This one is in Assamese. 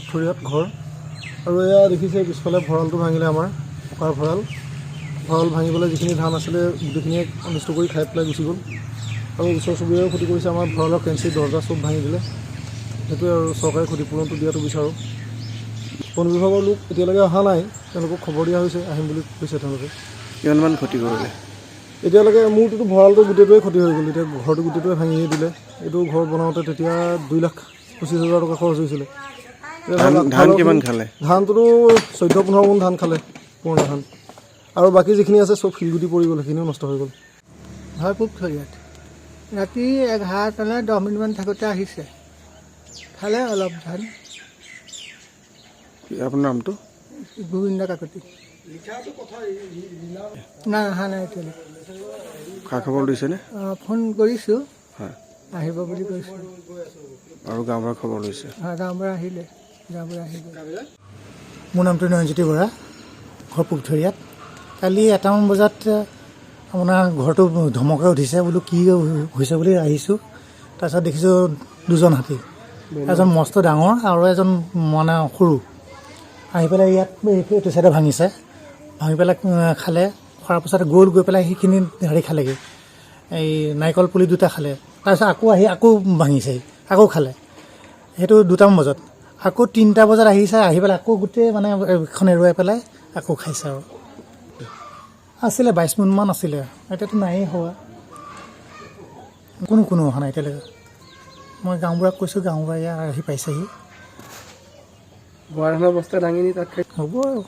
পুখুৰীয়াত ঘৰ আৰু এয়া দেখিছে পিছফালে ভঁৰালটো ভাঙিলে আমাৰ পকাৰ ভঁৰাল ভাঙি পেলাই যিখিনি ধান আছিলে গোটেইখিনিয়ে অনিষ্ট কৰি খাই পেলাই গুচি গ'ল আৰু ওচৰ চুবুৰীয়াও ক্ষতি কৰিছে আমাৰ ভঁৰালৰ কেঞ্চি দৰ্জা চব ভাঙি দিলে সেইটোৱে আৰু চৰকাৰে ক্ষতিপূৰণটো দিয়াটো বিচাৰোঁ বন বিভাগৰ লোক এতিয়ালৈকে অহা নাই তেওঁলোকক খবৰ দিয়া হৈছে আহিম বুলি কৈছে তেওঁলোকে কিমানমান ক্ষতি কৰিলে এতিয়ালৈকে মোৰটোতো ভঁৰালটো গোটেইটোৱে ক্ষতি হৈ গ'ল এতিয়া ঘৰটো গোটেইটোৱে ভাঙিয়ে দিলে এইটো ঘৰ বনাওঁতে তেতিয়া 2,25,000 টকা খৰচ হৈছিলে ধান কিমান খালে ধানটোতো 14-15 মোন ধান খালে পুৰণা ধান আৰু বাকী যিখিনি আছে চব শিলগুটি পৰি গ'ল সেইখিনিও নষ্ট হৈ গ'ল হয় পুখুৰীয়াত ৰাতি 11:10 মিনিটমান থাকোঁতে আহিছে খালে অলপ ধান আপোনাৰ নামটো গোবিন্দ কাকতি নাই অহা নাই এতিয়ালৈকে খা খবৰ লৈছেনে ফোন কৰিছোঁ হয় আহিব বুলি কৈছোঁ আৰু গাঁৱৰ খবৰ লৈছে গাঁৱৰ আহিলে গাঁৱৰ আহিলে মোৰ নামটো নয়নজ্যোতি বৰা ঘৰ পুখুৰীয়াত কালি 1টামান বজাত আপোনাৰ ঘৰটো ধমকে উঠিছে বোলো কি হৈছে বুলি আহিছোঁ তাৰপিছত দেখিছোঁ দুজন হাতী এজন মস্ত ডাঙৰ আৰু এজন মানে সৰু আহি পেলাই ইয়াত এইটো চাইডে ভাঙি পেলাই খালে খোৱাৰ পাছত গৈ পেলাই সেইখিনি হেৰি খালেগৈ এই নাৰিকল পুলি 2টা খালে তাৰপিছত আকৌ ভাঙিছে আকৌ খালে সেইটো 2টামান বজাত আকৌ 3টা বজাত আহিছে আহি পেলাই আকৌ গোটেই মানে এখন এৰুৱাই পেলাই আকৌ খাইছে আৰু আছিলে 22 মোনমান আছিলে এতিয়াতো নায়েই হোৱা কোনো অহা নাই এতিয়ালৈকে মই গাঁওবুঢ়াক কৈছোঁ গাঁওবুঢ়া আহি পাইছেহি বৰা ধানৰ বস্তা দাঙি নি তাত হ'ব আৰু